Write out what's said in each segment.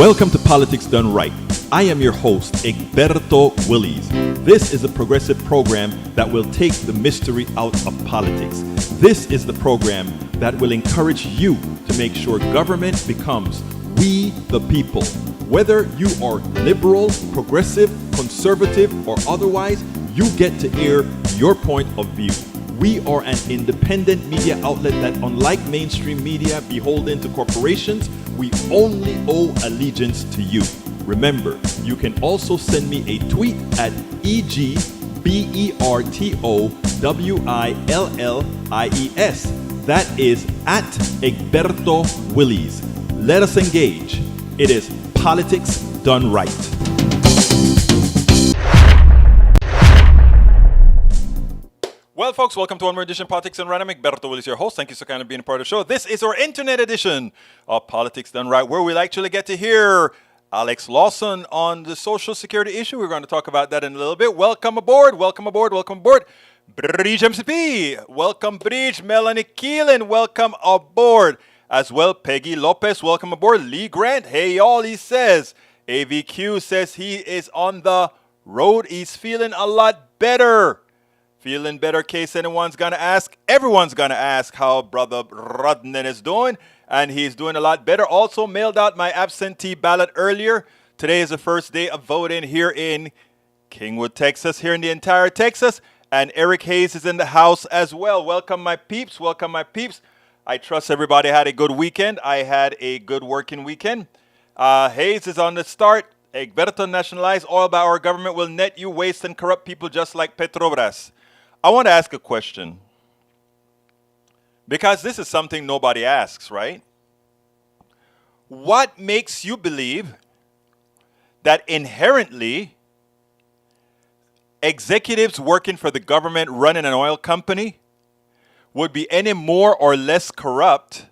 Welcome to Politics Done Right. I am your host, Egberto Willies. This is a progressive program that will take the mystery out of politics. This is the program that will encourage you to make sure government becomes we the people. Whether you are liberal, progressive, conservative, or otherwise, you get to air your point of view. We are an independent media outlet that, unlike mainstream media beholden to corporations, we only owe allegiance to you. Remember, you can also send me a tweet at EGBERTOWILLIES. That is at Egberto Willies. Let us engage. It is Politics Done Right. Well, folks, welcome to one more edition of Politics Done Right. I'm Egberto Willies, your host. Thank you so kind of being a part of the show. This is our internet edition of Politics Done Right, where we'll actually get to hear Alex Lawson on the Social Security issue. We're going to talk about that in a little bit. Welcome aboard, welcome aboard, welcome aboard. Bridge MCP, welcome Bridge. Melanie Keelan, welcome aboard. As well, Peggy Lopez, welcome aboard. Lee Grant, hey y'all, he says. AVQ says he is on the road. He's feeling a lot better. Feeling better, case anyone's going to ask. Everyone's going to ask how Brother Rodnan is doing. And he's doing a lot better. Also mailed out my absentee ballot earlier. Today is the first day of voting here in Kingwood, Texas, here in the entire Texas. And Eric Hayes is in the house as well. Welcome, my peeps. Welcome, my peeps. I trust everybody had a good weekend. I had a good working weekend. Hayes is on the start. Egberto, nationalized oil by our government will net you waste and corrupt people just like Petrobras. I want to ask a question, because this is something nobody asks, right? What makes you believe that inherently executives working for the government running an oil company would be any more or less corrupt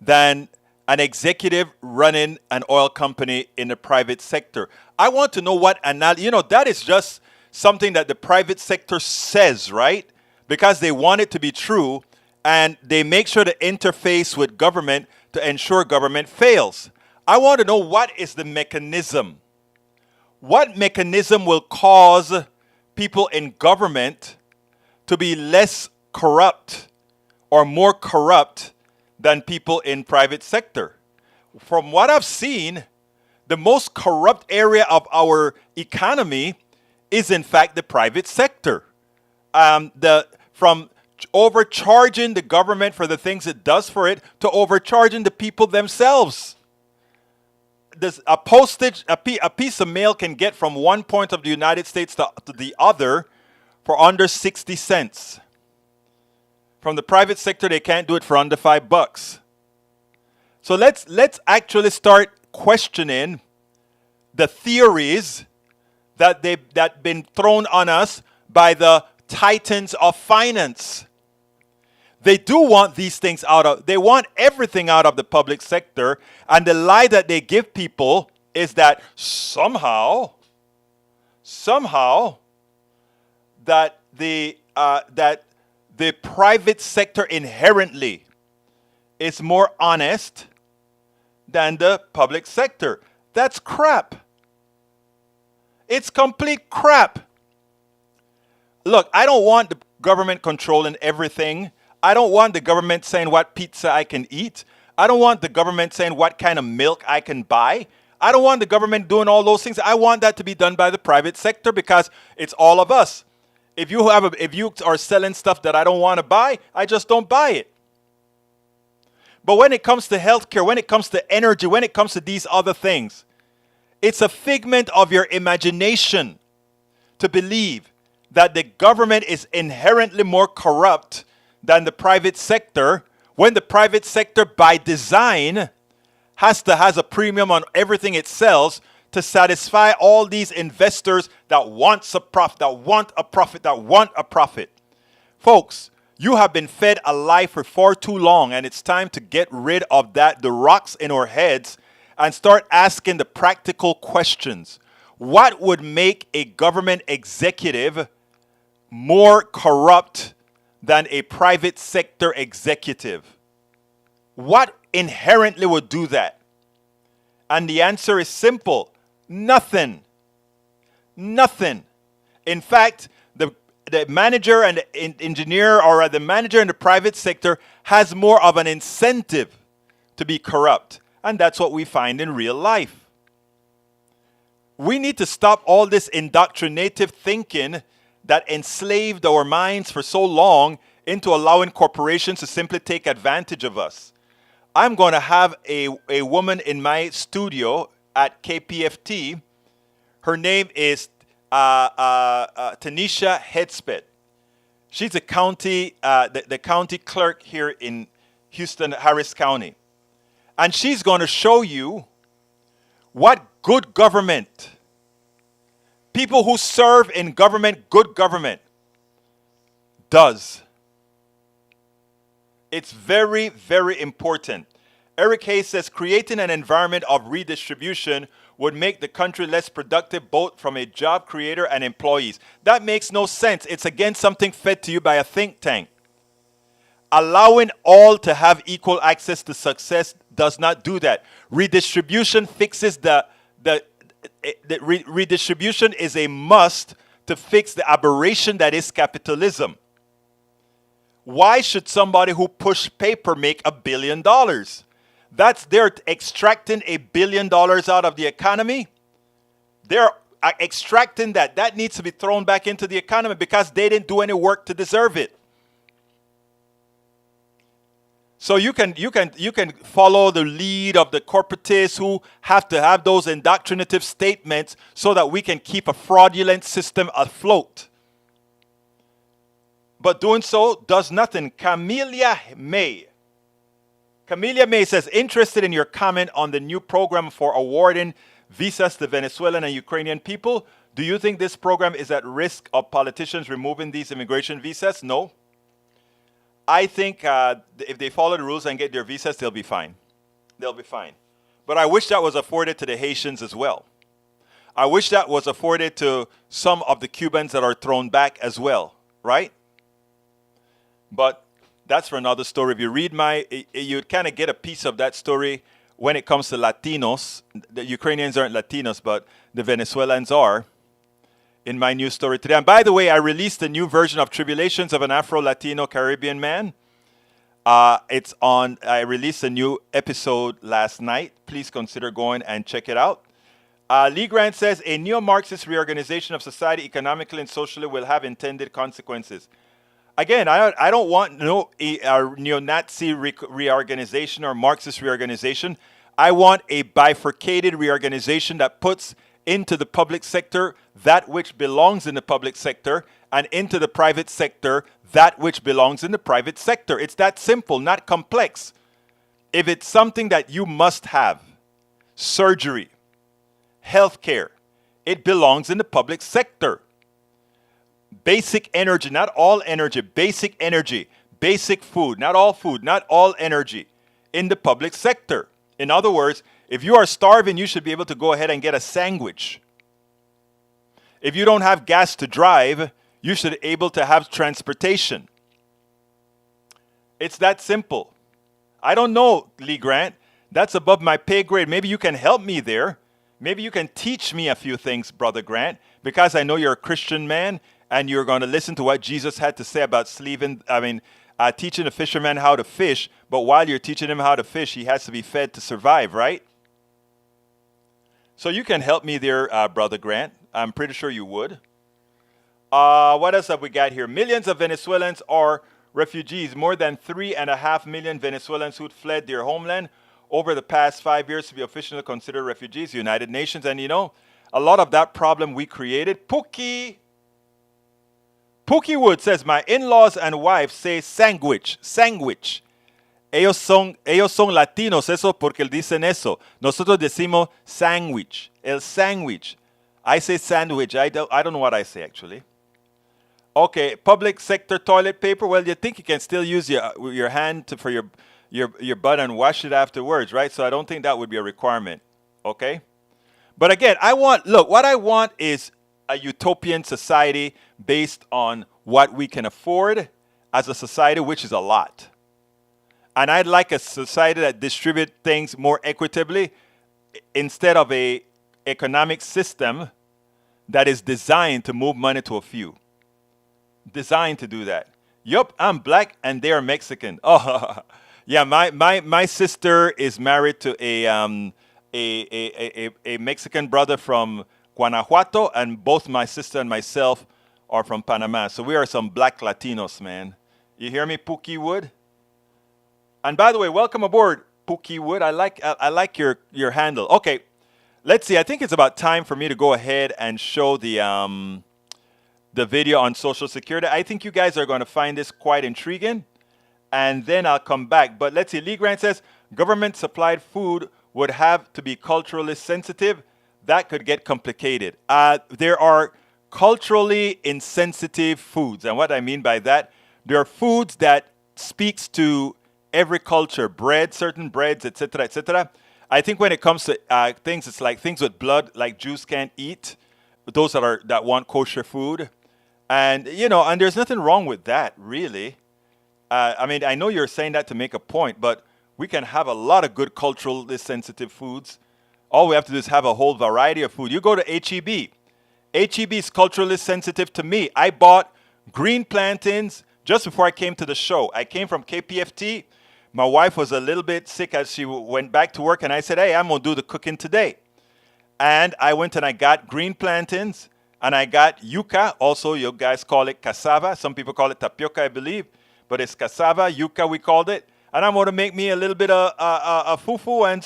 than an executive running an oil company in the private sector? I want to know what that is just something that the private sector says, right? Because they want it to be true, and they make sure to interface with government to ensure government fails. I want to know, what is the mechanism? What mechanism will cause people in government to be less corrupt or more corrupt than people in private sector? From what I've seen, the most corrupt area of our economy is in fact the private sector. From overcharging the government for the things it does for it to overcharging the people themselves. A piece of mail can get from one point of the United States to the other for under 60 cents. From the private sector, they can't do it for under $5. So let's actually start questioning the theories that been thrown on us by the titans of finance. They do want these things they want everything out of the public sector, and the lie that they give people is that somehow that the private sector inherently is more honest than the public sector. That's crap. It's complete crap. Look, I don't want the government controlling everything. I don't want the government saying what pizza I can eat. I don't want the government saying what kind of milk I can buy. I don't want the government doing all those things. I want that to be done by the private sector, because it's all of us. If you are selling stuff that I don't want to buy, I just don't buy it. But when it comes to healthcare, when it comes to energy, when it comes to these other things, it's a figment of your imagination to believe that the government is inherently more corrupt than the private sector, when the private sector by design has a premium on everything it sells to satisfy all these investors that want a profit. Folks, you have been fed a lie for far too long, and it's time to get rid of the rocks in our heads, and start asking the practical questions. What would make a government executive more corrupt than a private sector executive? What inherently would do that? And the answer is simple. Nothing. Nothing. In fact, the manager and the engineer, or the manager in the private sector, has more of an incentive to be corrupt. And that's what we find in real life. We need to stop all this indoctrinative thinking that enslaved our minds for so long into allowing corporations to simply take advantage of us. I'm going to have a woman in my studio at KPFT. Her name is Tanisha Hedspeth. She's a county, the county clerk here in Houston, Harris County. And she's going to show you what good government, people who serve in government, good government, does. It's very, very important. Eric Hayes says creating an environment of redistribution would make the country less productive both from a job creator and employees. That makes no sense. It's again something fed to you by a think tank. Allowing all to have equal access to success does not do that. Redistribution fixes redistribution is a must to fix the aberration that is capitalism. Why should somebody who pushed paper make $1 billion? They're extracting $1 billion out of the economy. They're extracting that. That needs to be thrown back into the economy because they didn't do any work to deserve it. So you can follow the lead of the corporatists who have to have those indoctrinative statements so that we can keep a fraudulent system afloat. But doing so does nothing. Camelia May says, interested in your comment on the new program for awarding visas to Venezuelan and Ukrainian people. Do you think this program is at risk of politicians removing these immigration visas? No. I think if they follow the rules and get their visas, they'll be fine. They'll be fine. But I wish that was afforded to the Haitians as well. I wish that was afforded to some of the Cubans that are thrown back as well, right? But that's for another story. If you read you'd kind of get a piece of that story when it comes to Latinos. The Ukrainians aren't Latinos, but the Venezuelans are. In my news story today. And by the way, I released a new version of Tribulations of an Afro-Latino Caribbean Man. I released a new episode last night. Please consider going and check it out. Lee Grant says, a neo-Marxist reorganization of society economically and socially will have intended consequences. Again, I don't want no neo-Nazi reorganization or Marxist reorganization. I want a bifurcated reorganization that puts into the public sector that which belongs in the public sector, and into the private sector that which belongs in the private sector. It's that simple, not complex. If it's something that you must have, surgery, healthcare, it belongs in the public sector. Basic energy, not all energy, basic energy, basic food, not all energy, in the public sector. In other words, if you are starving, you should be able to go ahead and get a sandwich. If you don't have gas to drive, you should be able to have transportation. It's that simple. I don't know, Lee Grant. That's above my pay grade. Maybe you can help me there. Maybe you can teach me a few things, Brother Grant, because I know you're a Christian man and you're going to listen to what Jesus had to say about teaching a fisherman how to fish. But while you're teaching him how to fish, he has to be fed to survive, right? So you can help me there, Brother Grant. I'm pretty sure you would. What else have we got here? Millions of Venezuelans are refugees. More than 3.5 million Venezuelans who fled their homeland over the past 5 years to be officially considered refugees, United Nations. And you know, a lot of that problem we created. Pookie Wood says, my in-laws and wife say sandwich. Ellos son latinos, eso porque dicen eso. Nosotros decimos sandwich. El sandwich. I say sandwich. I don't know what I say, actually. Okay, public sector toilet paper. Well, you think you can still use your hand for your butt and wash it afterwards, right? So I don't think that would be a requirement. Okay? But again, what I want is a utopian society based on what we can afford as a society, which is a lot. And I'd like a society that distributes things more equitably. instead of a economic system that is designed to move money to a few. Designed to do that. Yup, I'm black and they are Mexican. Oh, yeah, my sister is married to a Mexican brother from Guanajuato, and both my sister and myself are from Panama. So we are some black Latinos, man. You hear me, Pookie Wood? And by the way, welcome aboard, Pookie Wood. I like your handle. Okay, let's see. I think it's about time for me to go ahead and show the video on Social Security. I think you guys are going to find this quite intriguing, and then I'll come back. But let's see. Lee Grant says government supplied food would have to be culturally sensitive. That could get complicated. There are culturally insensitive foods, and what I mean by that, there are foods that speaks to every culture, bread, certain breads, etc., etc. I think when it comes to things, it's like things with blood, like Jews can't eat. Those that want kosher food, and and there's nothing wrong with that, really. I mean, I know you're saying that to make a point, but we can have a lot of good culturally sensitive foods. All we have to do is have a whole variety of food. You go to HEB. HEB is culturally sensitive to me. I bought green plantains just before I came to the show. I came from KPFT. My wife was a little bit sick as she went back to work, and I said, hey, I'm going to do the cooking today. And I went and I got green plantains, and I got yuca. Also, you guys call it cassava. Some people call it tapioca, I believe. But it's cassava, yuca, we called it. And I'm going to make me a little bit of fufu and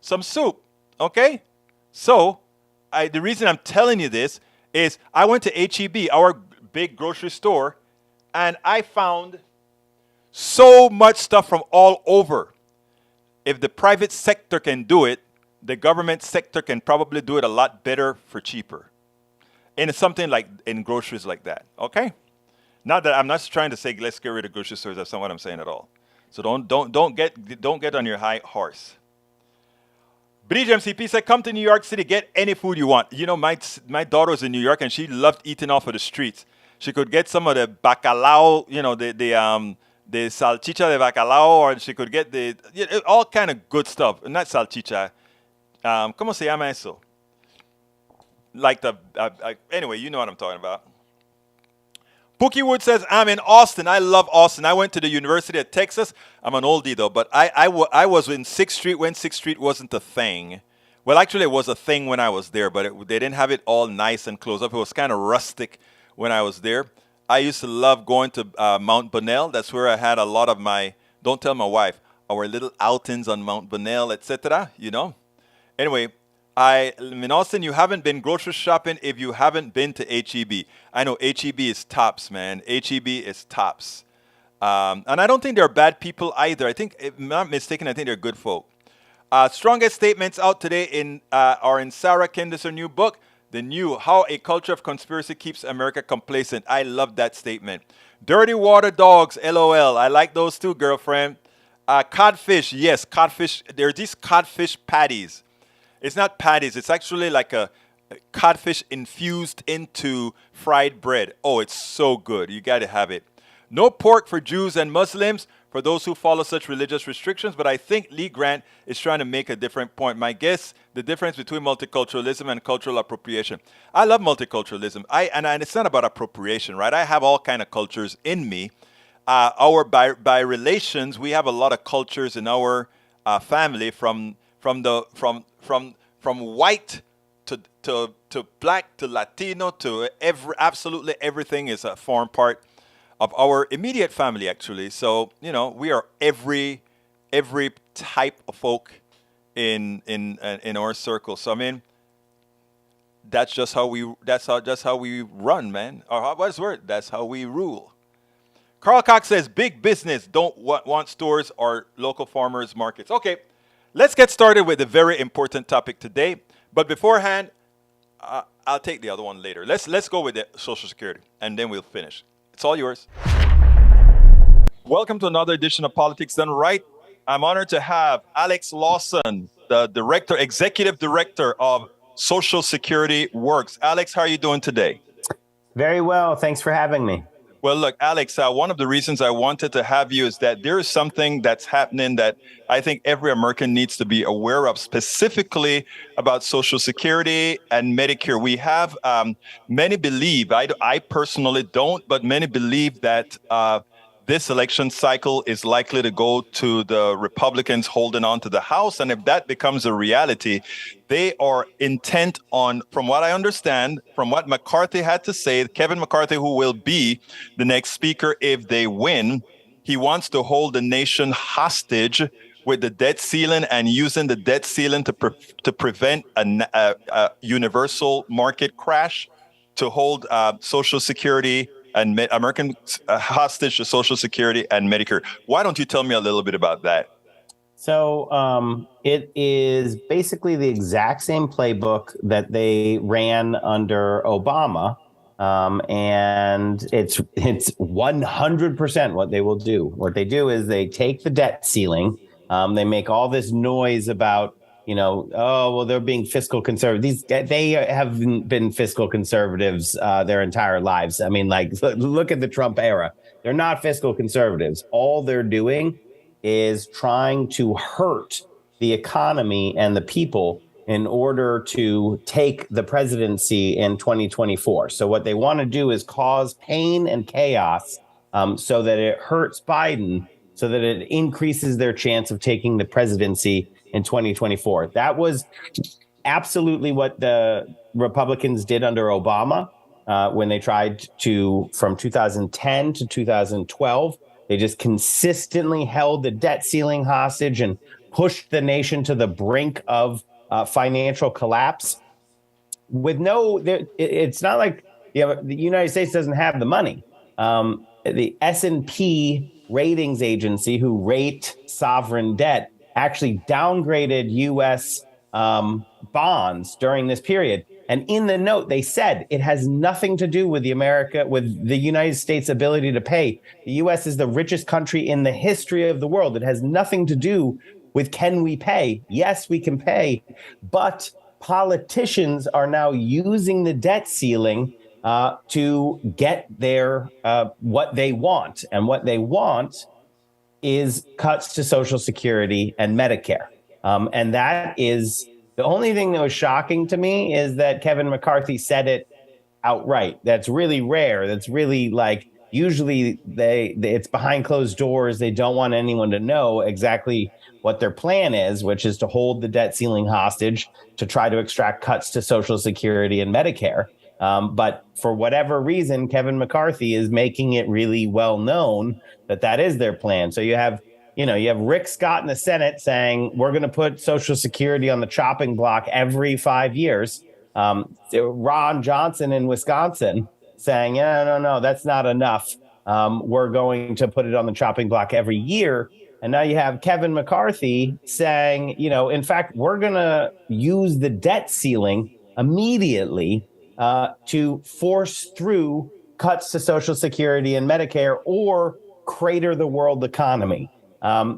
some soup. Okay? So, the reason I'm telling you this is I went to HEB, our big grocery store, and I found so much stuff from all over. If the private sector can do it, the government sector can probably do it a lot better for cheaper. In something like in groceries like that. Okay? Not that I'm not trying to say let's get rid of grocery stores. That's not what I'm saying at all. So don't get on your high horse. Bridge MCP said, come to New York City, get any food you want. My daughter was in New York and she loved eating off of the streets. She could get some of the bacalao, the salchicha de bacalao, or she could get all kind of good stuff. Not salchicha. ¿Cómo se llama eso? Like anyway, you know what I'm talking about. Pookie Wood says, I'm in Austin. I love Austin. I went to the University of Texas. I'm an oldie, though, but I was in 6th Street when 6th Street wasn't a thing. Well, actually, it was a thing when I was there, but they didn't have it all nice and closed up. It was kind of rustic when I was there. I used to love going to Mount Bonnell. That's where I had a lot of my, don't tell my wife, our little outings on Mount Bonnell, etc., Anyway, in Austin, you haven't been grocery shopping if you haven't been to HEB. I know HEB is tops, man. HEB is tops. And I don't think they're bad people either. I think, if I'm not mistaken, I think they're good folk. Strongest statements out today are in Sarah Kendis' new book, The New, How a Culture of Conspiracy Keeps America Complacent. I love that statement. Dirty water dogs, LOL. I like those too, girlfriend. Codfish, yes, codfish. There are these codfish patties. It's not patties. It's actually like a codfish infused into fried bread. Oh, it's so good. You got to have it. No pork for Jews and Muslims, for those who follow such religious restrictions. But I think Lee Grant is trying to make a different point. My guess, the difference between multiculturalism and cultural appropriation. I love multiculturalism. And it's not about appropriation, right? I have all kind of cultures in me. By relations, we have a lot of cultures in our family, from white to black to Latino to absolutely everything is a foreign part of our immediate family, actually. So we are every type of folk in our circle. So I mean, that's just how we run, man. Or what's the word? That's how we rule. Carl Cox says, big business don't want stores or local farmers markets. Okay. Let's get started with a very important topic today. But beforehand, I'll take the other one later. Let's go with the Social Security, and then we'll finish. It's all yours. Welcome to another edition of Politics Done Right. I'm honored to have Alex Lawson, the executive director of Social Security Works. Alex, how are you doing today? Very well. Thanks for having me. Well, look, Alex, one of the reasons I wanted to have you is that there is something that's happening that I think every American needs to be aware of, specifically about Social Security and Medicare. We have many believe, I personally don't, but many believe that this election cycle is likely to go to the Republicans holding on to the House. And if that becomes a reality, they are intent on, from what I understand, from what McCarthy had to say, Kevin McCarthy, who will be the next speaker if they win, he wants to hold the nation hostage with the debt ceiling and using the debt ceiling to prevent a universal market crash, to hold Social Security and American hostage to Social Security and Medicare. Why don't you tell me a little bit about that? So it is basically the exact same playbook that they ran under Obama. And it's 100% what they will do. What they do is they take the debt ceiling. They make all this noise about, oh, well, they're being fiscal conservative. They have been fiscal conservatives their entire lives. I mean, like, look at the Trump era. They're not fiscal conservatives. All they're doing is trying to hurt the economy and the people in order to take the presidency in 2024. So what they want to do is cause pain and chaos so that it hurts Biden, so that it increases their chance of taking the presidency in 2024. That was absolutely what the Republicans did under Obama when they tried to, from 2010 to 2012, they just consistently held the debt ceiling hostage and pushed the nation to the brink of financial collapse. With it's not like the United States doesn't have the money. The S&P ratings agency, who rate sovereign debt, actually downgraded U.S. Bonds during this period. And in the note, they said it has nothing to do with with the United States' ability to pay. The U.S. is the richest country in the history of the world. It has nothing to do with, can we pay? Yes, we can pay. But politicians are now using the debt ceiling to get their what they want. And what they want is cuts to Social Security and Medicare. And that is the only thing that was shocking to me, is that Kevin McCarthy said it outright. That's really rare. That's really, like, usually it's behind closed doors. They don't want anyone to know exactly what their plan is, which is to hold the debt ceiling hostage to try to extract cuts to Social Security and Medicare. But for whatever reason, Kevin McCarthy is making it really well known that that is their plan. So you have Rick Scott in the Senate saying we're going to put Social Security on the chopping block every 5 years. Ron Johnson in Wisconsin saying, no, that's not enough. We're going to put it on the chopping block every year. And now you have Kevin McCarthy saying, in fact, we're going to use the debt ceiling immediately to force through cuts to Social Security and Medicare, or crater the world economy.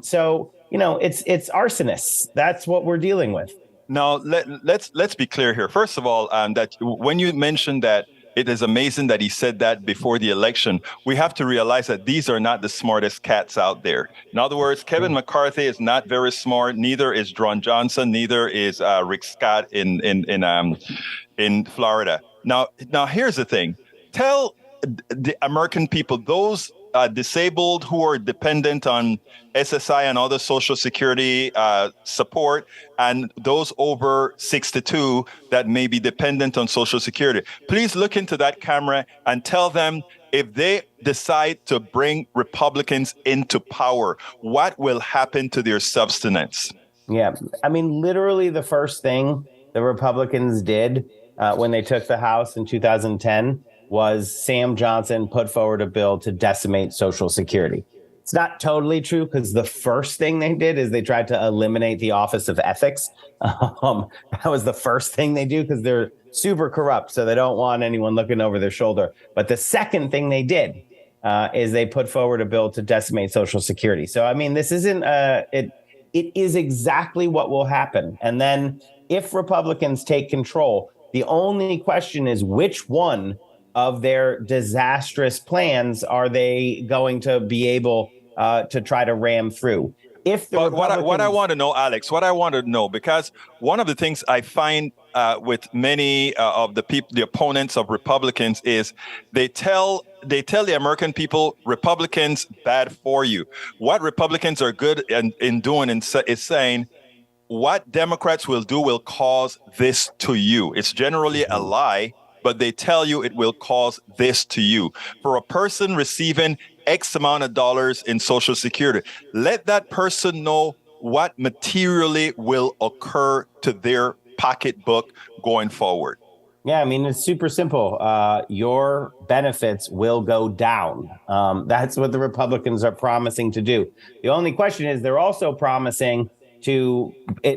So it's arsonists. That's what we're dealing with. Now, let's be clear here. First of all, that when you mentioned that it is amazing that he said that before the election, we have to realize that these are not the smartest cats out there. In other words, Kevin McCarthy is not very smart. Neither is Ron Johnson. Neither is Rick Scott in Florida. Now, here's the thing. Tell the American people, those disabled who are dependent on SSI and other Social Security support, and those over 62 that may be dependent on Social Security. Please look into that camera and tell them, if they decide to bring Republicans into power, what will happen to their subsistence? Yeah, I mean, literally the first thing the Republicans did when they took the House in 2010 was Sam Johnson put forward a bill to decimate Social Security. It's not totally true, because the first thing they did is they tried to eliminate the Office of Ethics. That was the first thing they do, because they're super corrupt, so they don't want anyone looking over their shoulder. But the second thing they did is they put forward a bill to decimate Social Security. So, I mean, this isn't it is exactly what will happen. And then if Republicans take control, the only question is which one of their disastrous plans are they going to be able to try to ram through? If the But what I Republicans, want to know, Alex, what I want to know, because one of the things I find with many of the people, the opponents of Republicans, is they tell the American people Republicans bad for you. What Republicans are good in doing is saying what Democrats will do will cause this to you. It's generally a Mhm. lie, but they tell you it will cause this to you. For a person receiving X amount of dollars in Social Security, let that person know what materially will occur to their pocketbook going forward. Yeah, I mean, it's super simple. Your benefits will go down. That's what the Republicans are promising to do. The only question is they're also promising to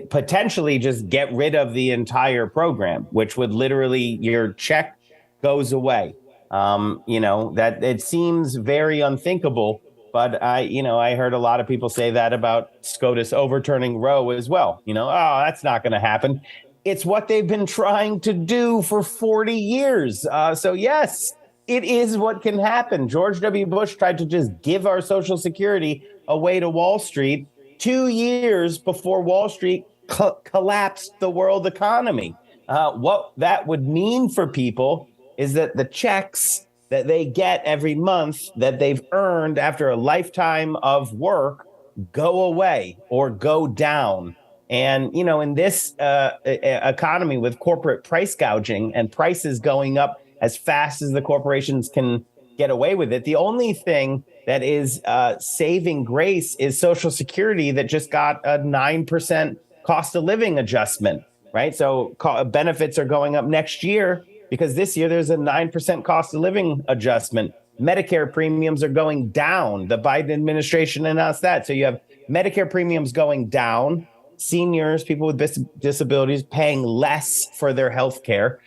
potentially just get rid of the entire program, which would literally your check goes away. That it seems very unthinkable, but I heard a lot of people say that about SCOTUS overturning Roe as well. Oh, that's not going to happen. It's what they've been trying to do for 40 years. So, yes, it is what can happen. George W. Bush tried to just give our Social Security away to Wall Street 2 years before Wall Street collapsed the world economy. What that would mean for people is that the checks that they get every month that they've earned after a lifetime of work go away or go down. And, in this economy with corporate price gouging and prices going up as fast as the corporations can get away with it, the only thing that is saving grace is Social Security that just got a 9% cost of living adjustment, right? So benefits are going up next year because this year there's a 9% cost of living adjustment. Medicare premiums are going down. The Biden administration announced that. So you have Medicare premiums going down, seniors, people with disabilities paying less for their health care,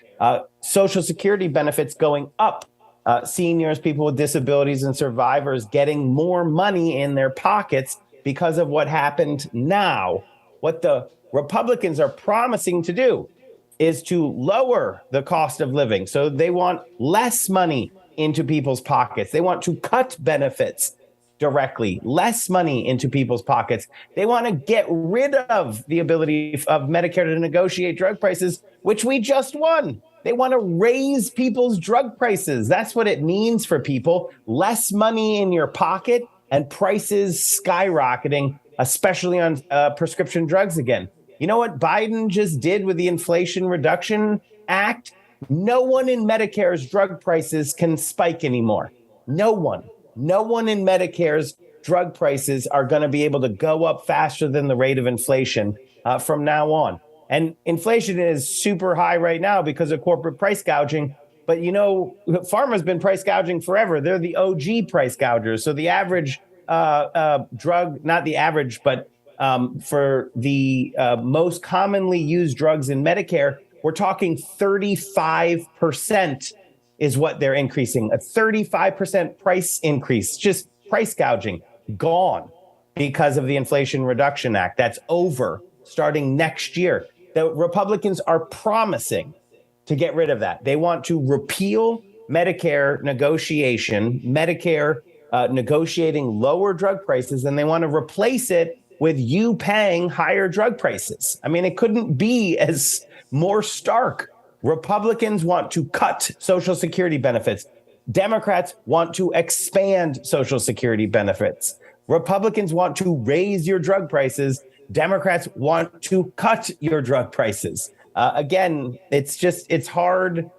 Social Security benefits going up, seniors, people with disabilities, and survivors getting more money in their pockets because of what happened now. What the Republicans are promising to do is to lower the cost of living. So they want less money into people's pockets. They want to cut benefits directly, less money into people's pockets. They want to get rid of the ability of Medicare to negotiate drug prices, which we just won. They want to raise people's drug prices. That's what it means for people. Less money in your pocket and prices skyrocketing, especially on prescription drugs again. You know what Biden just did with the Inflation Reduction Act? No one in Medicare's drug prices can spike anymore. No one. No one in Medicare's drug prices are going to be able to go up faster than the rate of inflation from now on. And inflation is super high right now because of corporate price gouging. But, pharma's been price gouging forever. They're the OG price gougers. So the average drug, not the average, but for the most commonly used drugs in Medicare, we're talking 35% is what they're increasing. A 35% price increase, just price gouging, gone because of the Inflation Reduction Act. That's over starting next year. The Republicans are promising to get rid of that. They want to repeal Medicare negotiating lower drug prices, and they want to replace it with you paying higher drug prices. I mean, it couldn't be as more stark. Republicans want to cut Social Security benefits. Democrats want to expand Social Security benefits. Republicans want to raise your drug prices. Democrats want to cut your drug prices. Again, it's hard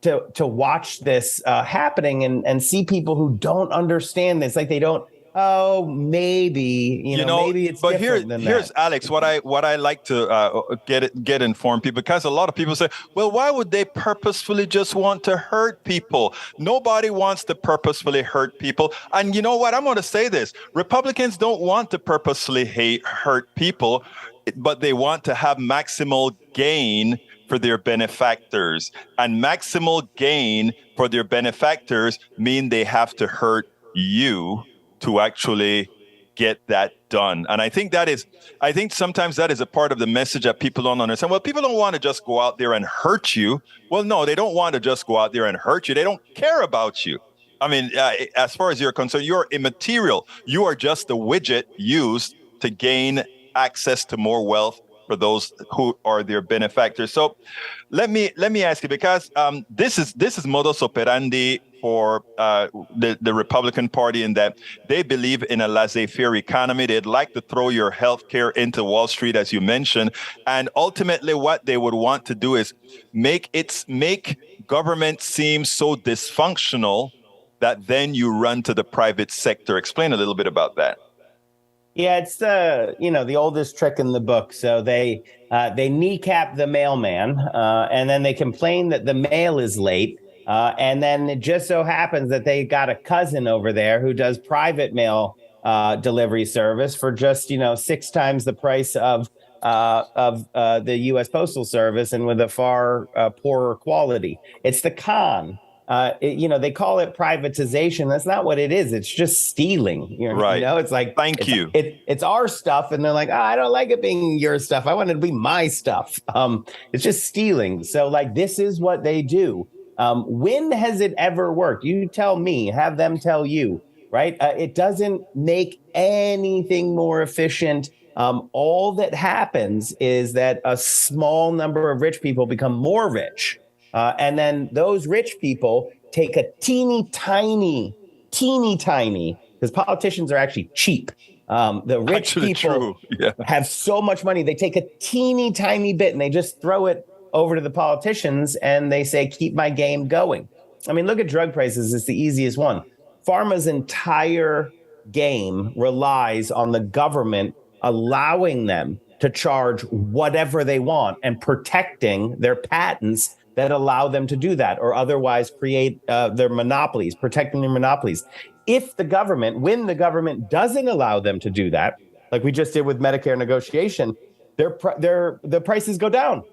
to watch this happening and see people who don't understand this. Like they don't, oh, maybe, maybe it's but different than here's that. Alex, what I like to get informed people, because a lot of people say, well, why would they purposefully just want to hurt people? Nobody wants to purposefully hurt people. And you know what? I'm going to say this. Republicans don't want to purposefully hurt people, but they want to have maximal gain for their benefactors. And maximal gain for their benefactors mean they have to hurt you to actually get that done. And I think sometimes that is a part of the message that people don't understand. Well, people don't want to just go out there and hurt you. Well, no, they don't want to just go out there and hurt you. They don't care about you. I mean, as far as you're concerned, you're immaterial. You are just the widget used to gain access to more wealth for those who are their benefactors. So let me ask you, because this is modus operandi for the Republican Party, in that they believe in a laissez-faire economy. They'd like to throw your health care into Wall Street, as you mentioned, and ultimately what they would want to do is make government seem so dysfunctional that then you run to the private sector. Explain a little bit about that. Yeah, it's the oldest trick in the book. So they kneecap the mailman, and then they complain that the mail is late, and then it just so happens that they got a cousin over there who does private mail delivery service for just 6 times the price of the U.S. Postal Service, and with a far poorer quality. It's the con. They call it privatization. That's not what it is. It's just stealing. Right. It's like, thank you. It's our stuff. And they're like, I don't like it being your stuff. I want it to be my stuff. It's just stealing. So like, this is what they do. When has it ever worked? You tell me, have them tell you, right? It doesn't make anything more efficient. All that happens is that a small number of rich people become more rich. And then those rich people take a teeny tiny, because politicians are actually cheap. The rich people have so much money. They take a teeny tiny bit and they just throw it over to the politicians and they say, keep my game going. I mean, look at drug prices. It's the easiest one. Pharma's entire game relies on the government allowing them to charge whatever they want and protecting their patents that allow them to do that, or otherwise create their monopolies, protecting their monopolies. When the government doesn't allow them to do that, like we just did with Medicare negotiation, the prices go down.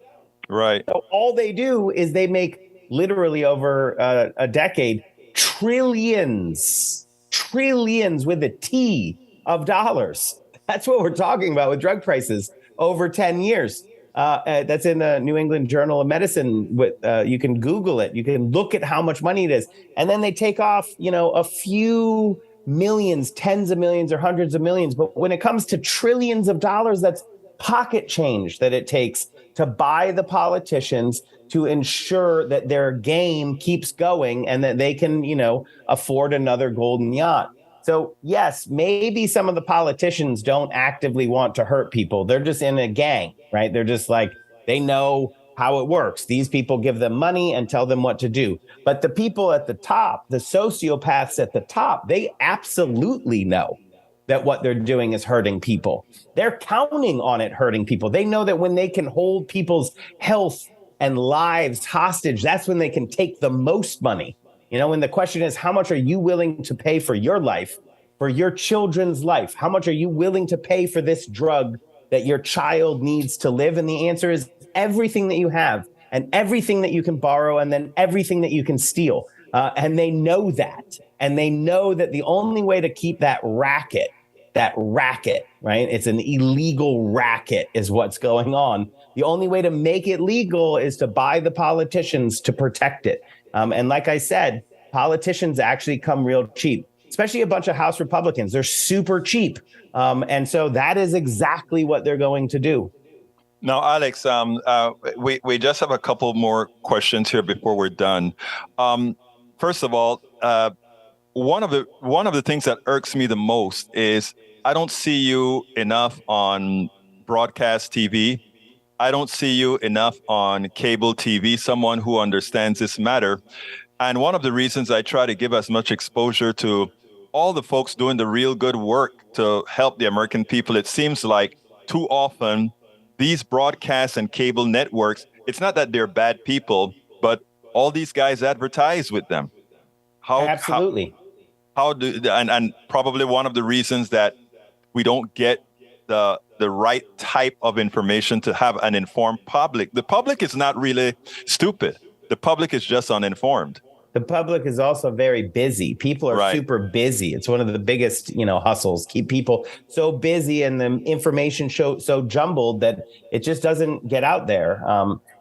Right. So all they do is they make literally over a decade trillions with a T of dollars. That's what we're talking about with drug prices over 10 years. That's in the New England Journal of Medicine. You can Google it. You can look at how much money it is. And then they take off, a few millions, tens of millions or hundreds of millions. But when it comes to trillions of dollars, that's pocket change that it takes to buy the politicians to ensure that their game keeps going and that they can, afford another golden yacht. So, yes, maybe some of the politicians don't actively want to hurt people. They're just in a gang, right? They're just like, they know how it works. These people give them money and tell them what to do. But the people at the top, the sociopaths at the top, they absolutely know that what they're doing is hurting people. They're counting on it hurting people. They know that when they can hold people's health and lives hostage, that's when they can take the most money. When the question is, how much are you willing to pay for your life, for your children's life? How much are you willing to pay for this drug that your child needs to live? And the answer is everything that you have and everything that you can borrow and then everything that you can steal. And they know that. And they know that the only way to keep that racket, right? It's an illegal racket is what's going on. The only way to make it legal is to buy the politicians to protect it. And like I said, politicians actually come real cheap, especially a bunch of House Republicans. They're super cheap. And so that is exactly what they're going to do. Now, Alex, we just have a couple more questions here before we're done. First of all, one of the things that irks me the most is I don't see you enough on broadcast TV. I don't see you enough on cable TV, someone who understands this matter. And one of the reasons I try to give as much exposure to all the folks doing the real good work to help the American people, it seems like too often these broadcast and cable networks, it's not that they're bad people, but all these guys advertise with them. Absolutely. And probably one of the reasons that we don't get the right type of information to have an informed public. The public is not really stupid. The public is just uninformed. the public is also very busy. People are Right. super busy. It's one of the biggest, hustles. Keep people so busy and the information so jumbled that it just doesn't get out there.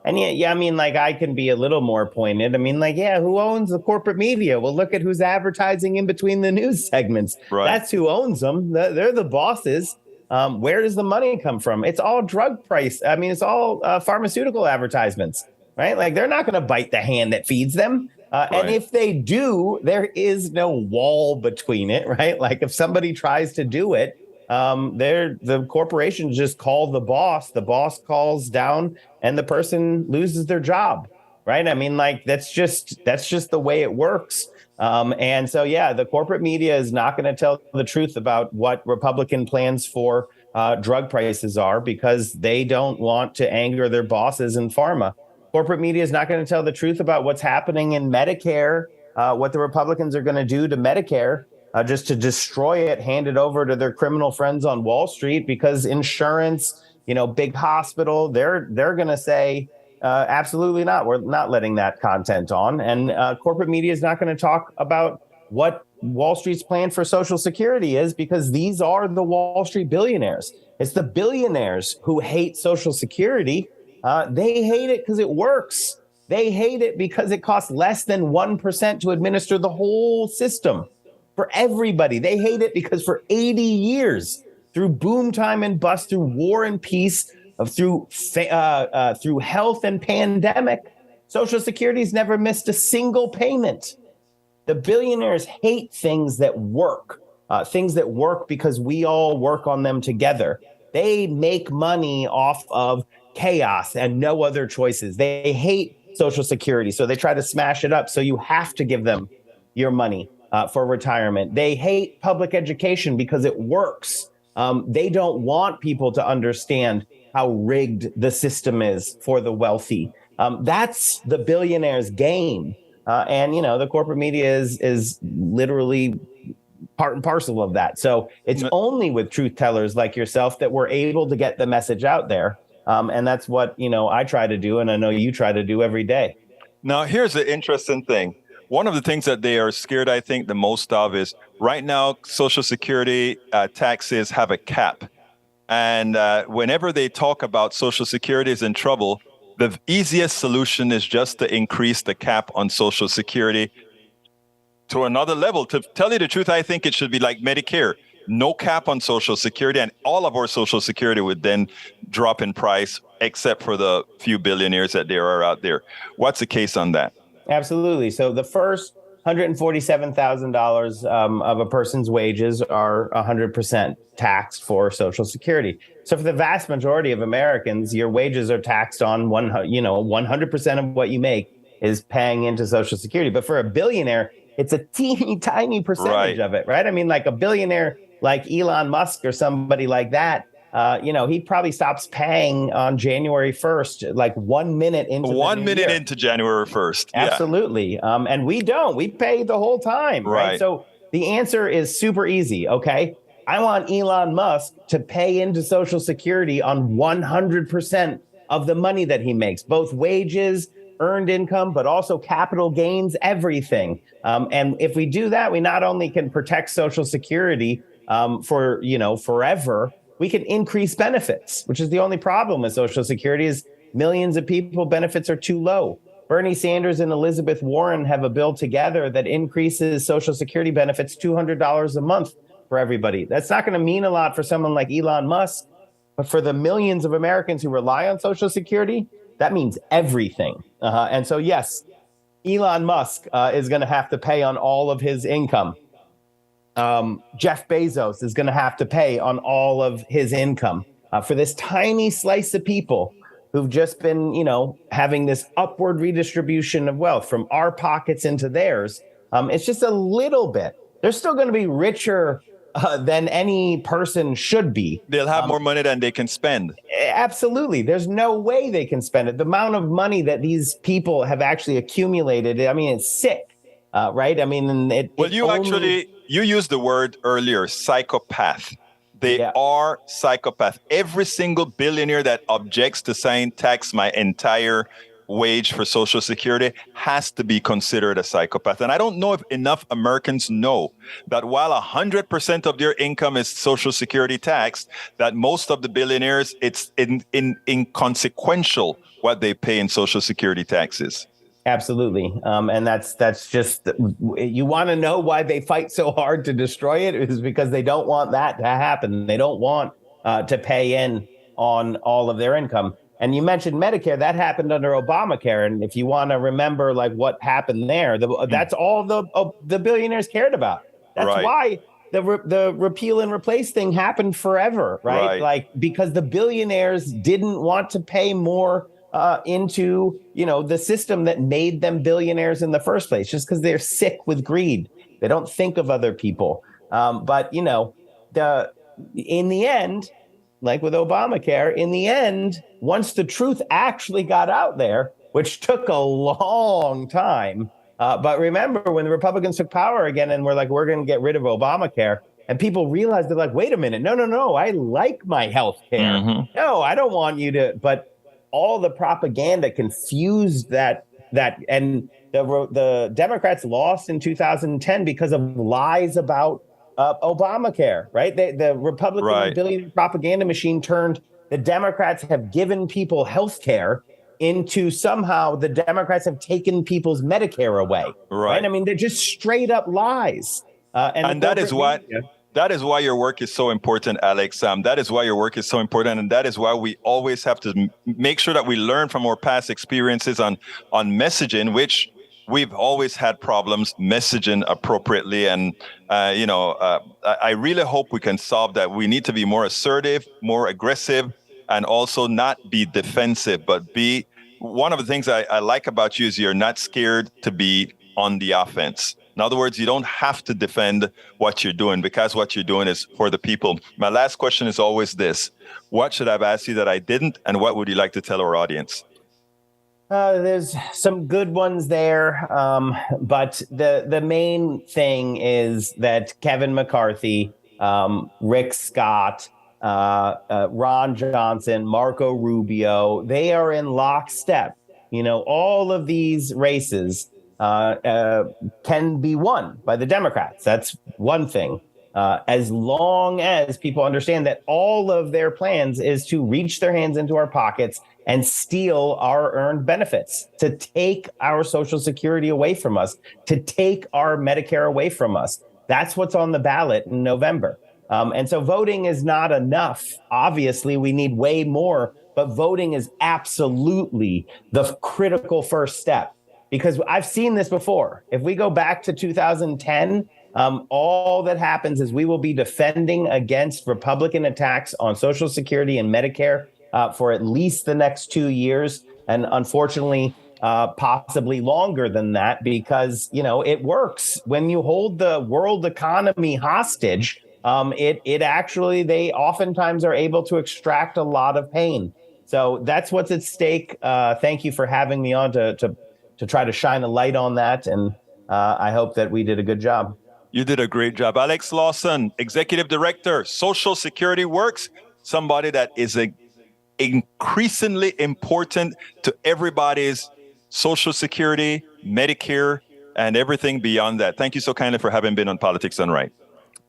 And I mean, like, I can be a little more pointed. I mean, like, yeah, who owns the corporate media? Well, look at who's advertising in between the news segments. Right. That's who owns them. They're the bosses. Where does the money come from? It's all drug price. I mean, it's all pharmaceutical advertisements, right? Like, they're not going to bite the hand that feeds them. And if they do, there is no wall between it, right? Like, if somebody tries to do it, the corporations just call the boss calls down, and the person loses their job, right? I mean, like, that's just the way it works. And so, yeah, the corporate media is not going to tell the truth about what Republican plans for drug prices are, because they don't want to anger their bosses in pharma. Corporate media is not going to tell the truth about what's happening in Medicare, what the Republicans are going to do to Medicare, just to destroy it, hand it over to their criminal friends on Wall Street, because insurance, big hospital, they're going to say, absolutely not. We're not letting that content on. And corporate media is not going to talk about what Wall Street's plan for Social Security is, because these are the Wall Street billionaires. It's the billionaires who hate Social Security. They hate it because it works. They hate it because it costs less than 1% to administer the whole system for everybody. They hate it because for 80 years, through boom time and bust, through war and peace, through health and pandemic, Social Security's never missed a single payment. The billionaires hate things that work because we all work on them together. They make money off of chaos and no other choices. They hate Social Security, so they try to smash it up. So you have to give them your money for retirement. They hate public education because it works. They don't want people to understand how rigged the system is for the wealthy. That's the billionaires' game. And, the corporate media is literally part and parcel of that. So it's only with truth tellers like yourself that we're able to get the message out there. And that's what, I try to do. And I know you try to do every day. Now, here's the interesting thing. One of the things that they are scared, I think, the most of is right now, Social Security taxes have a cap. And whenever they talk about Social Security is in trouble, the easiest solution is just to increase the cap on Social Security to another level. To tell you the truth, I think it should be like Medicare. No cap on Social Security, and all of our Social Security would then drop in price, except for the few billionaires that there are out there. What's the case on that? Absolutely. So the first $147,000 of a person's wages are 100% taxed for Social Security. So for the vast majority of Americans, your wages are taxed on 100% of what you make is paying into Social Security. But for a billionaire, it's a teeny tiny percentage of it, right? I mean, like a billionaire like Elon Musk or somebody like that, he probably stops paying on January 1st, like 1 minute into 1 minute into January 1st. Absolutely. And we don't. We pay the whole time. Right. So the answer is super easy. Okay. I want Elon Musk to pay into Social Security on 100% of the money that he makes, both wages, earned income, but also capital gains, everything. And if we do that, we not only can protect Social Security for, forever, we can increase benefits, which is the only problem with Social Security is millions of people benefits are too low. Bernie Sanders and Elizabeth Warren have a bill together that increases Social Security benefits $200 a month for everybody. That's not going to mean a lot for someone like Elon Musk, but for the millions of Americans who rely on Social Security, that means everything. And so, yes, Elon Musk is going to have to pay on all of his income. Jeff Bezos is going to have to pay on all of his income for this tiny slice of people who've just been, having this upward redistribution of wealth from our pockets into theirs. It's just a little bit. They're still going to be richer than any person should be. They'll have more money than they can spend. Absolutely. There's no way they can spend it. The amount of money that these people have actually accumulated, I mean, it's sick, right? I mean, you used the word earlier, psychopath. They are psychopath. Every single billionaire that objects to saying tax my entire wage for Social Security has to be considered a psychopath. And I don't know if enough Americans know that while 100% of their income is Social Security taxed, that most of the billionaires, it's inconsequential what they pay in Social Security taxes. Absolutely. And that's just, you want to know why they fight so hard to destroy it is because they don't want that to happen. They don't want to pay in on all of their income. And you mentioned Medicare, that happened under Obamacare. And if you want to remember like what happened there, that's all the billionaires cared about. That's Right. why the repeal and replace thing happened forever, right? Like because the billionaires didn't want to pay more into, the system that made them billionaires in the first place, just because they're sick with greed. They don't think of other people. But in the end, like with Obamacare, in the end, once the truth actually got out there, which took a long time. But remember when the Republicans took power again and were like, we're going to get rid of Obamacare. And people realized they're like, wait a minute. No. I like my health care. Mm-hmm. No, I don't want you to. But all the propaganda confused that and the Democrats lost in 2010 because of lies about Obamacare, right? The Republican billionaire propaganda machine turned the Democrats have given people health care into somehow the Democrats have taken people's Medicare away. Right? I mean, they're just straight up lies. And that is what... That is why your work is so important, Alex. That is why your work is so important. And that is why we always have to make sure that we learn from our past experiences on messaging, which we've always had problems messaging appropriately. And, I really hope we can solve that. We need to be more assertive, more aggressive, and also not be defensive, but be... One of the things I like about you is you're not scared to be on the offense. In other words, you don't have to defend what you're doing because what you're doing is for the people. My last question is always this. What should I have asked you that I didn't? And what would you like to tell our audience? There's some good ones there. But the main thing is that Kevin McCarthy, Rick Scott, Ron Johnson, Marco Rubio, they are in lockstep. All of these races can be won by the Democrats. That's one thing. As long as people understand that all of their plans is to reach their hands into our pockets and steal our earned benefits, to take our Social Security away from us, to take our Medicare away from us. That's what's on the ballot in November. And so voting is not enough. Obviously, we need way more, but voting is absolutely the critical first step. Because I've seen this before. If we go back to 2010, all that happens is we will be defending against Republican attacks on Social Security and Medicare for at least the next 2 years. And unfortunately, possibly longer than that, because, it works. When you hold the world economy hostage, it actually, they oftentimes are able to extract a lot of pain. So that's what's at stake. Thank you for having me on to try to shine a light on that. And I hope that we did a good job. You did a great job. Alex Lawson, Executive Director, Social Security Works, somebody that is increasingly important to everybody's Social Security, Medicare, and everything beyond that. Thank you so kindly for having been on Politics Done Right.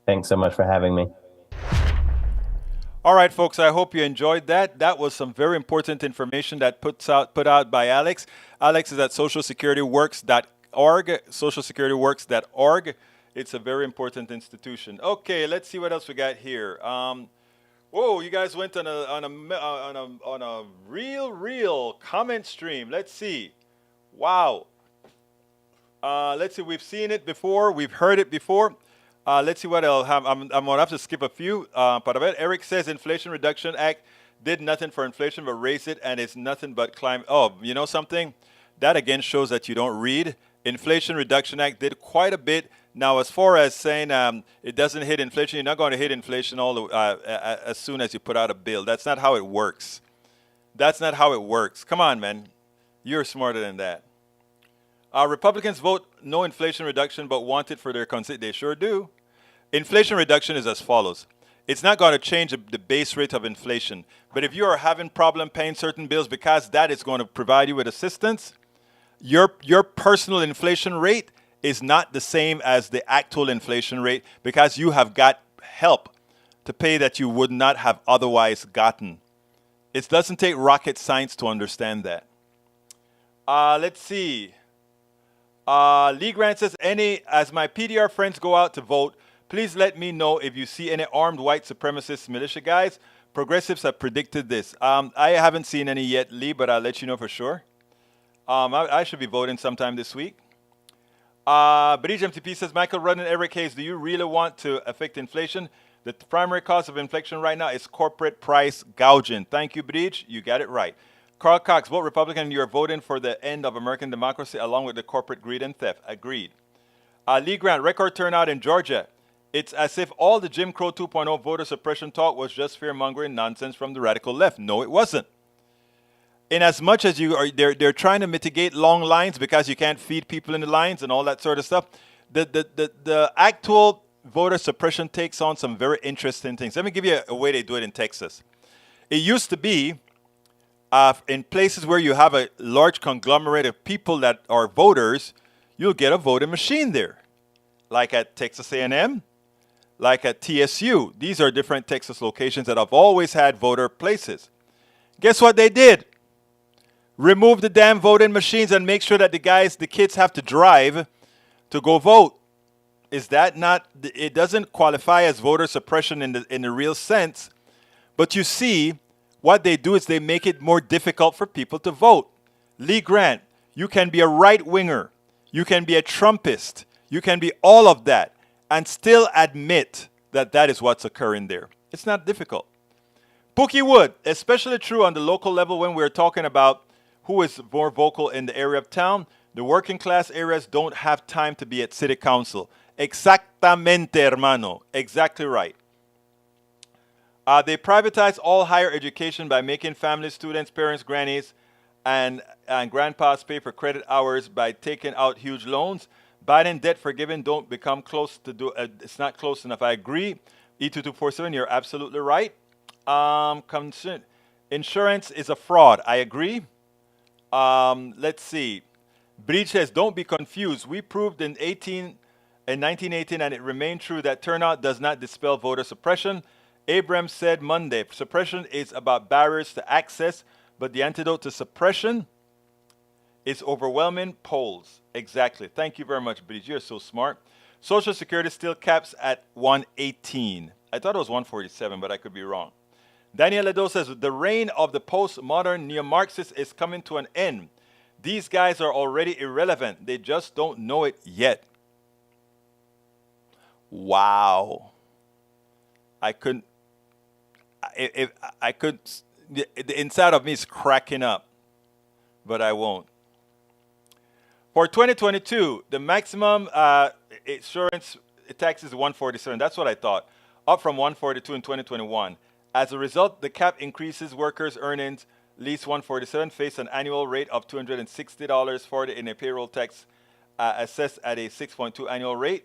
Thanks so much for having me. All right, folks, I hope you enjoyed that. That was some very important information that put out by Alex. Alex is at socialsecurityworks.org, socialsecurityworks.org. It's a very important institution. Okay, let's see what else we got here. You guys went on a real comment stream. Let's see. Wow. Let's see. We've seen it before. We've heard it before. Let's see what else. I'm going to have to skip a few. Eric says Inflation Reduction Act did nothing for inflation but raised it, and it's nothing but climate. Oh, you know something? That again shows that you don't read. Inflation Reduction Act did quite a bit. Now, as far as saying it doesn't hit inflation, you're not going to hit inflation as soon as you put out a bill. That's not how it works. That's not how it works. Come on, man. You're smarter than that. Republicans vote no inflation reduction but want it for their constituency. They sure do. Inflation reduction is as follows. It's not going to change the base rate of inflation. But if you are having problem paying certain bills because that is going to provide you with assistance, your personal inflation rate is not the same as the actual inflation rate because you have got help to pay that you would not have otherwise gotten. It doesn't take rocket science to understand that. Let's see. Lee Grant says, as my PDR friends go out to vote, please let me know if you see any armed white supremacist militia guys. Progressives have predicted this. I haven't seen any yet, Lee, but I'll let you know for sure. I should be voting sometime this week. Bridge MTP says, Michael, run in every case, do you really want to affect inflation? The primary cause of inflation right now is corporate price gouging. Thank you, Bridge. You got it right. Carl Cox, vote Republican. You're voting for the end of American democracy along with the corporate greed and theft. Agreed. Lee Grant, record turnout in Georgia. It's as if all the Jim Crow 2.0 voter suppression talk was just fear-mongering nonsense from the radical left. No, it wasn't. In as much as they're trying to mitigate long lines because you can't feed people in the lines and all that sort of stuff. The actual voter suppression takes on some very interesting things. Let me give you a way they do it in Texas. It used to be in places where you have a large conglomerate of people that are voters, you'll get a voting machine there, like at Texas A&M, like at TSU. These are different Texas locations that have always had voter places. Guess what they did? Remove the damn voting machines and make sure that the kids have to drive to go vote. Is that not? It doesn't qualify as voter suppression in the real sense, but you see, what they do is they make it more difficult for people to vote. Lee Grant, you can be a right-winger, you can be a Trumpist, you can be all of that, and still admit that that is what's occurring there. It's not difficult. Pookie Wood, especially true on the local level when we're talking about who is more vocal in the area of town. The working class areas don't have time to be at city council. Exactamente, hermano. Exactly right. They privatize all higher education by making families, students, parents, grannies, and grandpas pay for credit hours by taking out huge loans. Biden debt forgiving don't become close to do. It's not close enough. I agree. E2247, you're absolutely right. Insurance is a fraud. I agree. Let's see. Breach says, don't be confused. We proved in 1918, and it remained true that turnout does not dispel voter suppression. Abrams said Monday, suppression is about barriers to access, but the antidote to suppression is overwhelming polls. Exactly. Thank you very much, Breach. You're so smart. Social Security still caps at 118. I thought it was 147, but I could be wrong. Daniel Ledo says, the reign of the postmodern neo-Marxists is coming to an end. These guys are already irrelevant. They just don't know it yet. Wow. I couldn't. If I could, the inside of me is cracking up, but I won't. For 2022, the maximum insurance tax is 147. That's what I thought, up from 142 in 2021. As a result, the cap increases workers' earnings. Least 147 face an annual rate of $260.40 in a payroll tax assessed at a 6.2 annual rate,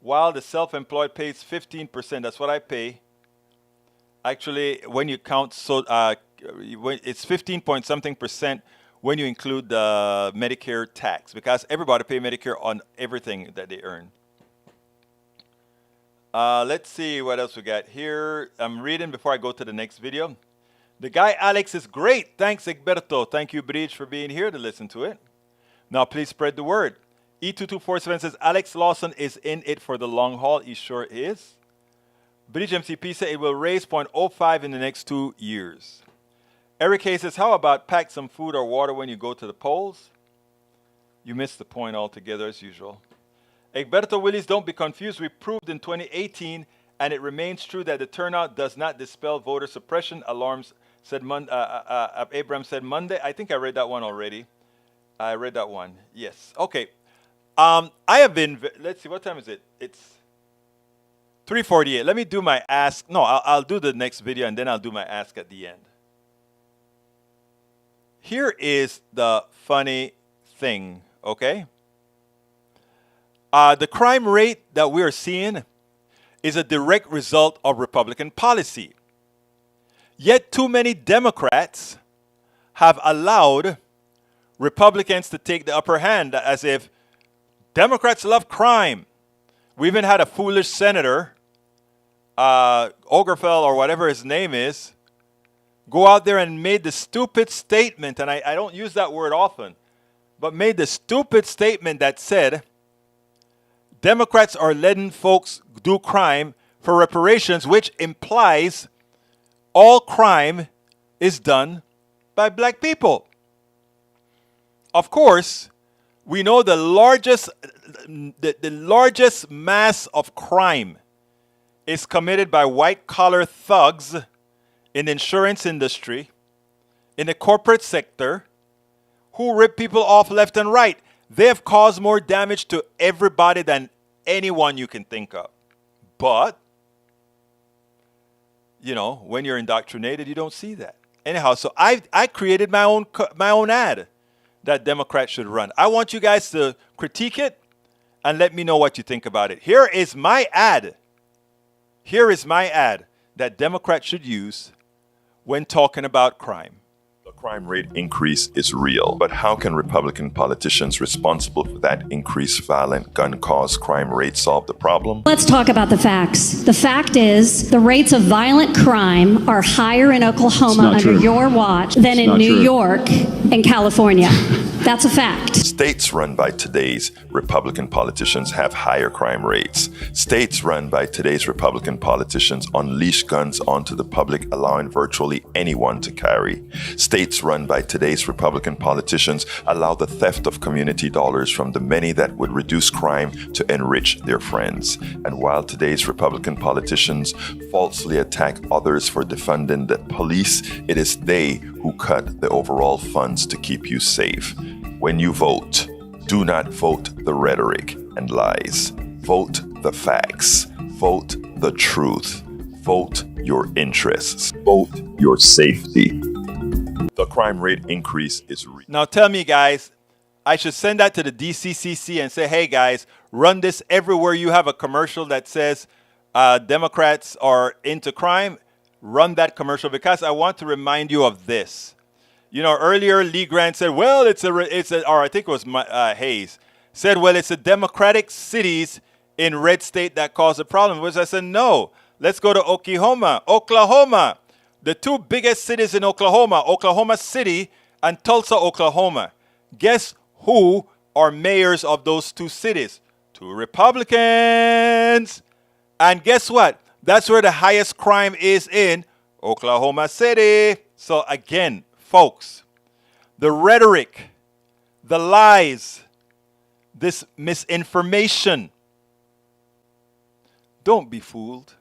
while the self-employed pays 15%. That's what I pay. Actually, when you count, it's 15 point something percent when you include the Medicare tax, because everybody pay Medicare on everything that they earn. Let's see what else we got here. I'm reading before I go to the next video. The guy Alex is great. Thanks, Egberto. Thank you, Bridge, for being here to listen to it. Now, please spread the word. E2247 says, Alex Lawson is in it for the long haul. He sure is. Bridge MCP said it will raise 0.05 in the next 2 years. Eric Hayes says, how about pack some food or water when you go to the polls? You missed the point altogether, as usual. Egberto Willis, don't be confused. We proved in 2018, and it remains true that the turnout does not dispel voter suppression. Alarms said Abrams said Monday. I think I read that one already. I read that one. Yes. Okay. I have been. Let's see. What time is it? It's 3:48. Let me do my ask. No, I'll do the next video, and then I'll do my ask at the end. Here is the funny thing. Okay. The crime rate that we are seeing is a direct result of Republican policy. Yet too many Democrats have allowed Republicans to take the upper hand as if Democrats love crime. We even had a foolish senator, Ogerfeld or whatever his name is, go out there and made the stupid statement, and I don't use that word often, but made the stupid statement that said Democrats are letting folks do crime for reparations, which implies all crime is done by black people. Of course, we know the largest mass of crime is committed by white-collar thugs in the insurance industry, in the corporate sector, who rip people off left and right. They have caused more damage to everybody than anyone you can think of. But, you know, when you're indoctrinated, you don't see that. Anyhow, so I created my own ad that Democrats should run. I want you guys to critique it and let me know what you think about it. Here is my ad. Here is my ad that Democrats should use when talking about crime. The crime rate increase is real, but how can Republican politicians responsible for that increased violent gun cause crime rate solve the problem? Let's talk about the facts. The fact is the rates of violent crime are higher in Oklahoma under your watch than in New York and California. That's a fact. States run by today's Republican politicians have higher crime rates. States run by today's Republican politicians unleash guns onto the public, allowing virtually anyone to carry. States run by today's Republican politicians allow the theft of community dollars from the many that would reduce crime to enrich their friends. And while today's Republican politicians falsely attack others for defunding the police, it is they who cut the overall funds to keep you safe. When you vote, do not vote the rhetoric and lies. Vote the facts. Vote the truth. Vote your interests. Vote your safety. The crime rate increase is real. Now tell me, guys, I should send that to the DCCC and say, hey, guys, run this everywhere you have a commercial that says Democrats are into crime. Run that commercial, because I want to remind you of this. You know, earlier Lee Grant said, well, or I think it was Hayes, said, well, it's the Democratic cities in red state that cause the problem. Which I said, no, let's go to Oklahoma. The two biggest cities in Oklahoma, Oklahoma City and Tulsa, Oklahoma. Guess who are mayors of those two cities? Two Republicans. And guess what? That's where the highest crime is, in Oklahoma City. So again, folks, the rhetoric, the lies, this misinformation, don't be fooled.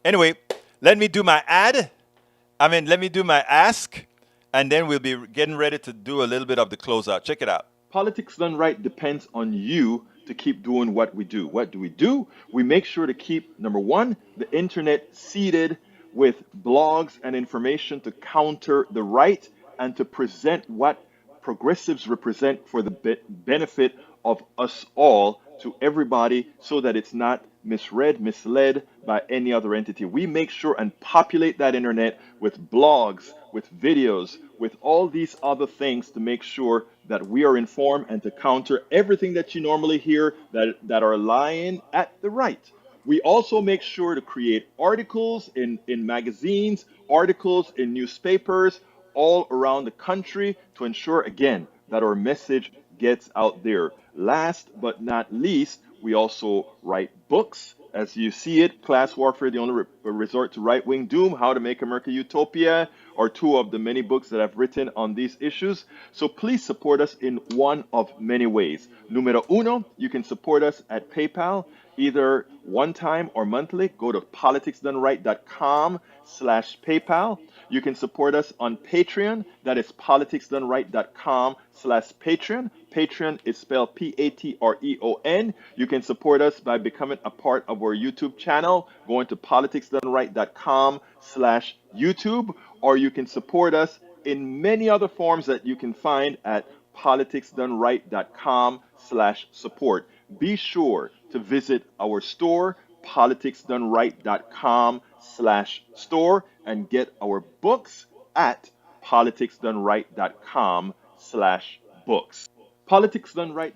Anyway, let me do my ask, and then we'll be getting ready to do a little bit of the closeout. Check it out. Politics Done Right depends on you to keep doing what we do. What do? We make sure to keep, number one, the internet seeded with blogs and information to counter the right and to present what progressives represent for the benefit of us all, to everybody, so that it's not misread, misled by any other entity. We make sure and populate that internet with blogs, with videos, with all these other things to make sure that we are informed and to counter everything that you normally hear that are lying at the right. We also make sure to create articles in magazines, articles in newspapers all around the country to ensure, again, that our message gets out there. Last but not least, we also write books. As you see it, Class Warfare, the only resort to right-wing doom, How to Make America Utopia, are two of the many books that I've written on these issues. So please support us in one of many ways. Numero uno, you can support us at PayPal, either one time or monthly. Go to politicsdoneright.com/PayPal. You can support us on Patreon. That is politicsdoneright.com/Patreon. Patreon is spelled Patreon. You can support us by becoming a part of our YouTube channel, going to politicsdoneright.com/YouTube, or you can support us in many other forms that you can find at politicsdoneright.com/support. Be sure to visit our store, politicsdoneright.com/store and get our books at politicsdoneright.com/books. Politics Done Right.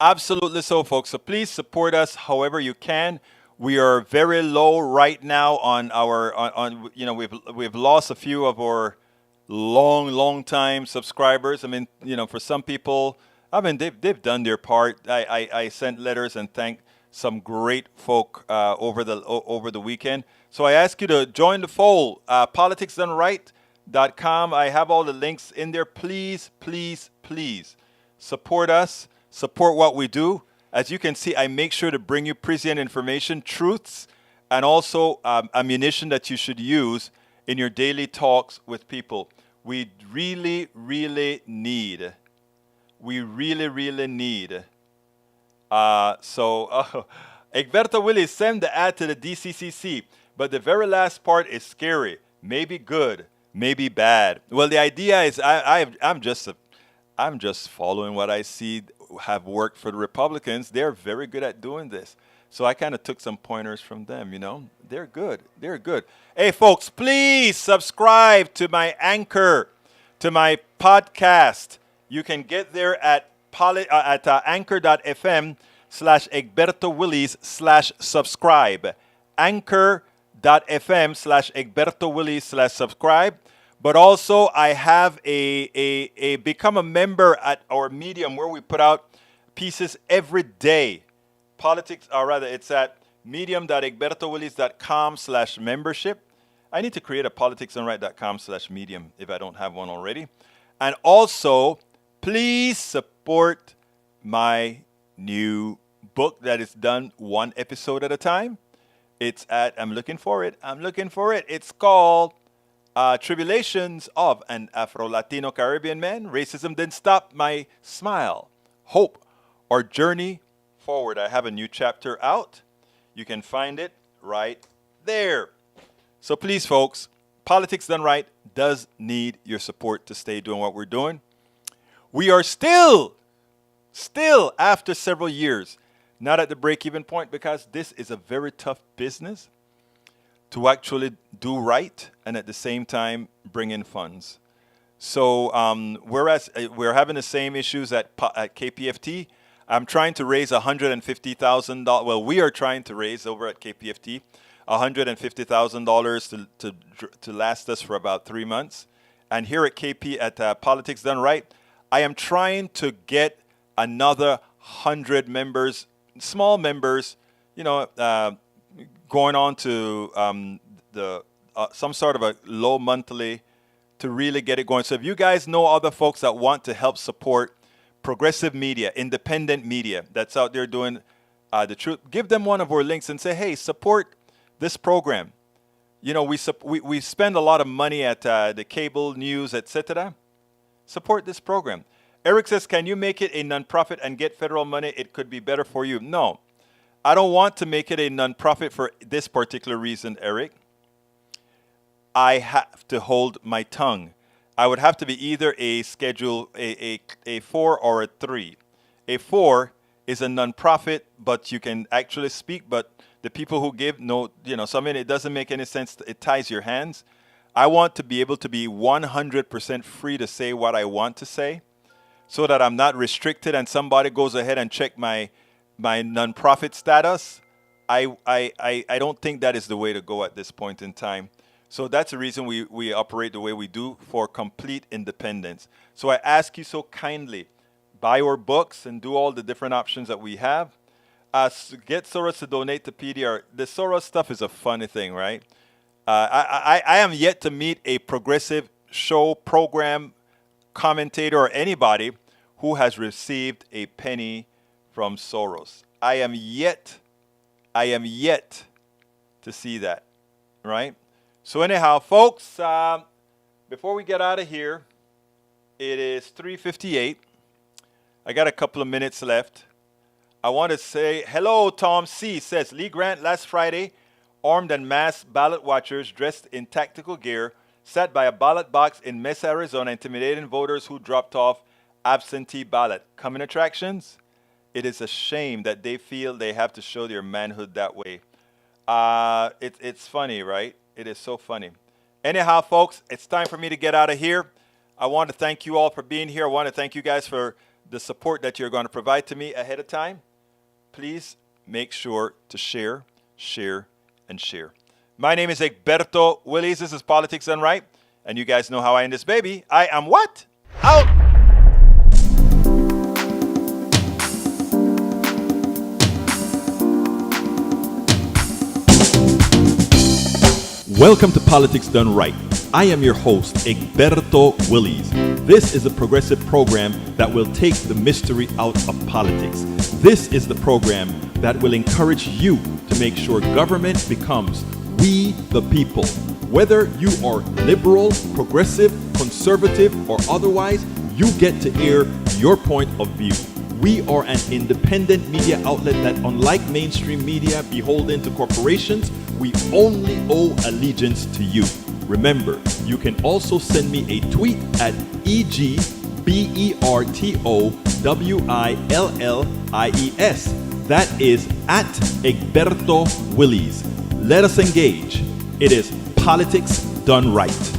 Absolutely so, folks. So please support us however you can. We are very low right now on our we've lost a few of our long time subscribers. I mean, for some people, I mean they've done their part. I sent letters and thanked some great folk over the weekend. So I ask you to join the fold. Politicsdoneright.com. I have all the links in there. Please, please, please support us. Support what we do. As you can see, I make sure to bring you prescient information, truths, and also ammunition that you should use in your daily talks with people. We really, really need. Egberto Willis, send the ad to the DCCC, but the very last part is scary. Maybe good, maybe bad. Well, the idea is I'm just following what I see have worked for the Republicans. They're very good at doing this. So I kind of took some pointers from them, They're good. Hey, folks, please subscribe to my Anchor, to my podcast. You can get there at anchor.fm/Egberto Willis/subscribe. Anchor.fm/Egberto Willis/subscribe. But also, I have a become a member at our Medium where we put out pieces every day. It's at medium.egbertowillis.com/membership. I need to create a politicsandright.com/medium if I don't have one already. And also, please support my new book that is done one episode at a time. I'm looking for it. It's called Tribulations of an Afro-Latino Caribbean Man. Racism Didn't Stop My Smile, Hope, or Journey Forward. I have a new chapter out. You can find it right there. So please, folks, Politics Done Right does need your support to stay doing what we're doing. We are still, after several years, not at the break-even point because this is a very tough business to actually do right and at the same time bring in funds. So whereas we're having the same issues at KPFT, I'm trying to raise $150,000. Well, we are trying to raise over at KPFT $150,000 to last us for about 3 months. And here at Politics Done Right, I am trying to get another 100 members, small members, going on to some sort of a low monthly to really get it going. So if you guys know other folks that want to help support progressive media, independent media that's out there doing the truth, give them one of our links and say, hey, support this program. We spend a lot of money at the cable news, etc. Support this program. Eric says, can you make it a nonprofit and get federal money? It could be better for you. No. I don't want to make it a nonprofit for this particular reason, Eric. I have to hold my tongue. I would have to be either a schedule, a 4 or a 3. A 4 is a nonprofit, but you can actually speak, but the people who give, so I mean, it doesn't make any sense. It ties your hands. I want to be able to be 100% free to say what I want to say so that I'm not restricted and somebody goes ahead and check my nonprofit status. I don't think that is the way to go at this point in time. So that's the reason we operate the way we do, for complete independence. So I ask you so kindly, buy our books and do all the different options that we have. Get Soros to donate to PDR. The Soros stuff is a funny thing, right? I am yet to meet a progressive show, program, commentator, or anybody who has received a penny from Soros. I am yet to see that, right? So anyhow, folks, before we get out of here, it is 3:58. I got a couple of minutes left. I want to say hello. Tom C. says, Lee Grant last Friday, armed and masked ballot watchers dressed in tactical gear sat by a ballot box in Mesa, Arizona, intimidating voters who dropped off absentee ballot. Coming attractions? It is a shame that they feel they have to show their manhood that way. It's funny, right? It is so funny. Anyhow, folks, it's time for me to get out of here. I want to thank you all for being here. I want to thank you guys for the support that you're going to provide to me ahead of time. Please make sure to share, and share. My name is Egberto Willies. This is Politics Done Right. And you guys know how I end this baby. I am what? Out! Welcome to Politics Done Right. I am your host, Egberto Willies. This is a progressive program that will take the mystery out of politics. This is the program that will encourage you to make sure government becomes we the people. Whether you are liberal, progressive, conservative, or otherwise, you get to air your point of view. We are an independent media outlet that, unlike mainstream media beholden to corporations, we only owe allegiance to you. Remember, you can also send me a tweet at EGBERTOWILLIES. That is at Egberto Willies. Let us engage. It is Politics Done Right.